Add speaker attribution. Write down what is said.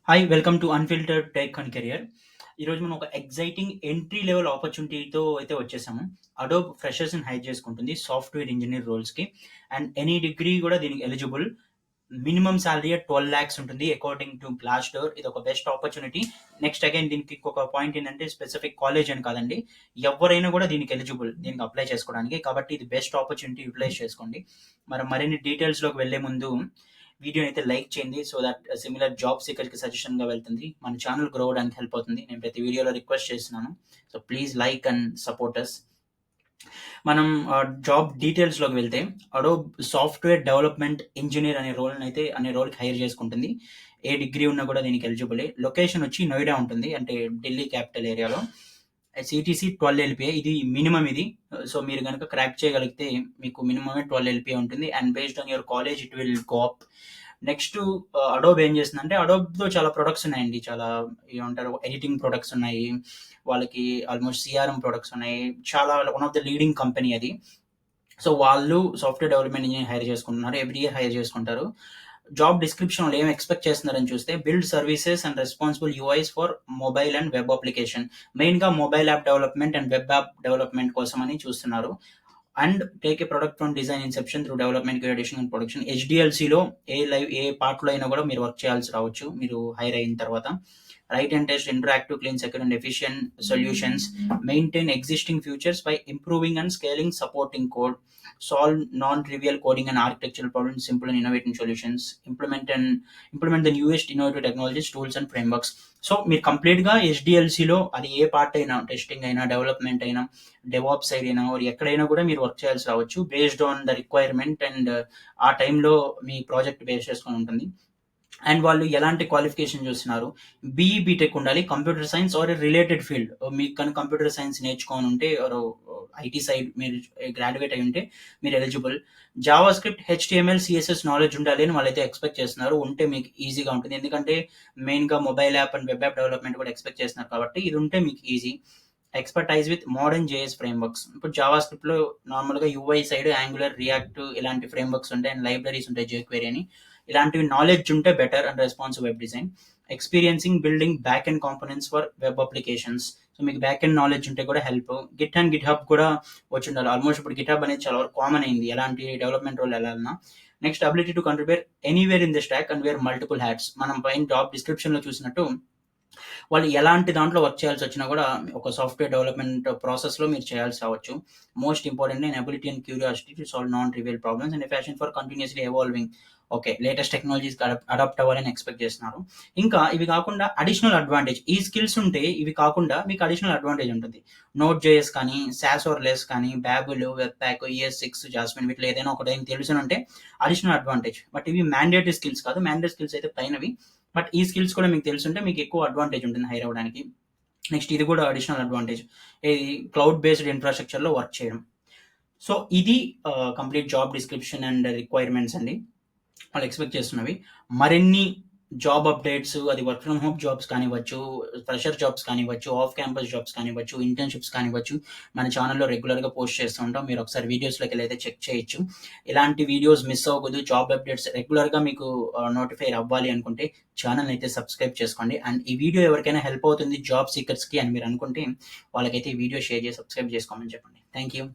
Speaker 1: Hi! Welcome to unfiltered tech and career. ఈరోజు మనం ఒక ఎక్సైటింగ్ ఎంట్రీ లెవెల్ ఆపర్చునిటీతో అయితే వచ్చేసాము. అడోబ్ ఫ్రెషర్స్‌ని హైర్ చేసుకుంటుంది సాఫ్ట్‌వేర్ ఇంజినీర్ రోల్స్‌కి. అండ్ ఎనీ డిగ్రీ కూడా దీనికి ఎలిజిబుల్. మినిమమ్ సాలరీ 12,00,000 ఉంటుంది అకార్డింగ్ టు గ్లాస్‌డోర్. ఇదొక బెస్ట్ ఆపర్చునిటీ. నెక్స్ట్ అగైన్ దీనికి ఇంకొక పాయింట్ ఏంటంటే స్పెసిఫిక్ కాలేజ్ అని కాదండి. ఎవ్వరైనా కూడా దీనికి ఎలిజిబుల్. దీనికి అప్లై చేసుకోవడానికి. కాబట్టి ఇది బెస్ట్ ఆపర్చునిటీ యుటిలైజ్ చేసుకోండి. మరిన్ని డీటెయిల్స్‌లోకి వెళ్ళే ముందు వీడియోని అయితే లైక్ చేయండి. సో దట్ సిమిలర్ జాబ్ సీకర్‌కి సజెషన్‌గా వెళ్తుంది. మన ఛానల్ గ్రో అవ్వడానికి హెల్ప్ అవుతుంది. నేను ప్రతి వీడియోలో రిక్వెస్ట్ చేస్తున్నాను. So please like and support us. మనం జాబ్ డీటెయిల్స్‌లోకి వెళ్తే అడోబ్ సాఫ్ట్‌వేర్ డెవలప్‌మెంట్ ఇంజినీర్ అనే రోల్‌కి హైర్ చేసుకుంటుంది. ఏ డిగ్రీ ఉన్నా కూడా దీనికి ఎలిజిబులే. లొకేషన్ వచ్చి నోయిడా ఉంటుంది. అంటే ఢిల్లీ క్యాపిటల్ ఏరియాలో. సీటీసీ 12 ఎల్‌పీఏ ఇది మినిమమ్ ఇది. సో మీరు గనుక క్రాక్ చేయగలిగితే మీకు మినిమమే 12 ఎల్‌పీఏ ఉంటుంది. And based on your college it will go up. Next Adobe ఏం చేస్తుందంటే అడోబ్‌తో చాలా ప్రొడక్ట్స్ ఉన్నాయండి. చాలా ఏమంటారు ఎడిటింగ్ ప్రొడక్ట్స్ ఉన్నాయి. వాళ్ళకి ఆల్మోస్ట్ సీఆర్ఎం ప్రొడక్ట్స్ ఉన్నాయి. చాలా one of the leading company అది. సో వాళ్ళు సాఫ్ట్‌వేర్ డెవలప్‌మెంట్ ఇంజినీర్ హైర్ చేసుకుంటున్నారు. ఎవ్రీ ఇయర్ హైర్ చేసుకుంటారు. జాబ్ డిస్క్రిప్షన్‌లో ఏం ఎక్స్‌పెక్ట్ చేస్తున్నారని చూస్తే build services and responsible UIs for mobile and web application. మెయిన్‌గా mobile app development and web app development కోసమని చూస్తున్నారు. And take a product from design inception through development, creation and production. హెచ్‌డీఎల్‌సీలో ఏ పార్ట్‌లో అయినా కూడా మీరు వర్క్ చేయాల్సి రావచ్చు. మీరు హైర్ అయిన తర్వాత. Write and test interactive, clean, secure, and efficient solutions. Maintain existing features by improving and scaling supporting code. Solve non-trivial coding and architectural problems, simple and innovative solutions. Implement the newest innovative technologies, tools, and frameworks. So మీరు కంప్లీట్‌గా హెచ్‌డీఎల్‌సీలో అది ఏ part అయినా testing అయినా, development అయినా, DevOps side అయినా are ఎక్కడైనా కూడా మీరు వర్క్ చేయాల్సి రావచ్చు. Based on the requirement and ఆ టైంలో మీ ప్రాజెక్ట్ బేస్ చేసుకొని ఉంటుంది. అండ్ వాళ్ళు ఎలాంటి క్వాలిఫికేషన్ చూస్తున్నారు? బీఈ, బీటెక్ ఉండాలి. Computer science or related field. మీకు కనుక కంప్యూటర్ సైన్స్ నేర్చుకొని ఉంటే ఆర్ ఐటీ సైడ్ మీరు గ్రాడ్యుయేట్ అయ్యి ఉంటే మీరు eligible. JavaScript, HTML, CSS knowledge ఉండాలి అని వాళ్ళైతే ఎక్స్పెక్ట్ చేస్తున్నారు. ఉంటే మీకు ఈజీగా ఉంటుంది. ఎందుకంటే మెయిన్‌గా mobile app and web app development కూడా ఎక్స్పెక్ట్ చేస్తున్నారు కాబట్టి ఇది ఉంటే మీకు easy. Expertise with modern JS frameworks. ఇప్పుడు జావా స్క్రిప్ట్‌లో నార్మల్‌గా యూఐ సైడ్ యాంగులర్, రియాక్ట్ ఇలాంటి ఫ్రేమ్‌వర్క్స్ ఉంటాయి. అండ్ లైబ్రరీస్ ఉంటాయి జేక్వెరీ అని. ఇలాంటివి నాలెడ్జ్ ఉంటే better and responsive web design. Experiencing building back end components for web applications. So మీకు బ్యాక్ ఎండ్ నాలెడ్జ్ ఉంటే కూడా help. Git and Git hub కూడా వచ్చి ఉండాలి. ఆల్మోస్ట్ ఇప్పుడు గిట్ హబ్ అనేది చాలా వరకు కామన్ అయింది. ఎలాంటి డెవలప్‌మెంట్ రోల్ వెళ్ళాలన్నా. Next ability to contribute anywhere in the stack and wear multiple hats. మనం పైన జాబ్ డిస్క్రిప్షన్‌లో చూసినట్టు వాళ్ళు ఎలాంటి దాంట్లో వర్క్ చేయాల్సి వచ్చినా కూడా ఒక సాఫ్ట్‌వేర్ డెవలప్‌మెంట్ ప్రాసెస్‌లో మీరు చేయాల్సి రావచ్చు. Most importantly an ability and curiosity to solve non trivial problems and a passion for continuously evolving. Okay. Latest టెక్నాలజీస్‌కి అడాప్ట్ అవ్వాలని ఎక్స్‌పెక్ట్ చేస్తున్నారు. ఇంకా ఇవి కాకుండా అడిషనల్ అడ్వాంటేజ్. ఈ స్కిల్స్ ఉంటే ఇవి కాకుండా మీకు అడిషనల్ అడ్వాంటేజ్ ఉంటుంది. నోడ్ జేఎస్ కానీ, సాస్ ఆర్ లెస్ కానీ, బాబుల్, వెబ్‌పాక్, ES6, జాస్మిన్ వీటిలో ఏదైనా ఒకటి తెలుసునంటే అడిషనల్ అడ్వాంటేజ్. బట్ ఇవి మ్యాండేటరీ స్కిల్స్ కాదు. మ్యాండేటరీ స్కిల్స్ అయితే పైనవి. బట్ ఈ స్కిల్స్ కూడా మీకు తెలుసుంటే మీకు ఎక్కువ అడ్వాంటేజ్ ఉంటుంది హైర్ అవ్వడానికి. నెక్స్ట్ ఇది కూడా అడిషనల్ అడ్వాంటేజ్. ఇది క్లౌడ్ బేస్డ్ ఇన్‌ఫ్రాస్ట్రక్చర్‌లో వర్క్ చేయడం. సో ఇది complete job description and requirements అండి. వాళ్ళు ఎక్స్‌పెక్ట్ చేస్తున్నవి. మరిన్ని జాబ్ అప్డేట్స్ అది వర్క్ ఫ్రమ్ హోమ్ జాబ్స్ కానివ్వచ్చు, ఫ్రెషర్ జాబ్స్ కానివ్వచ్చు, ఆఫ్ క్యాంపస్ జాబ్స్ కానివ్వచ్చు, ఇంటర్న్‌షిప్స్ కానివ్వచ్చు, మన ఛానెల్‌లో రెగ్యులర్‌గా పోస్ట్ చేస్తూ ఉంటాం. మీరు ఒకసారి వీడియోస్‌లోకెళ్ళైతే చెక్ చేయొచ్చు. ఇలాంటి వీడియోస్ మిస్ అవ్వకూడదు. జాబ్ అప్డేట్స్ రెగ్యులర్‌గా మీకు నోటిఫై అవ్వాలి అనుకుంటే ఛానెల్‌ని అయితే సబ్స్క్రైబ్ చేసుకోండి. అండ్ ఈ వీడియో ఎవరికైనా హెల్ప్ అవుతుంది జాబ్ సీకర్స్‌కి అని మీరు అనుకుంటే వాళ్ళకైతే ఈ వీడియో షేర్ చేసి సబ్స్క్రైబ్ చేసుకోమని చెప్పండి. Thank you.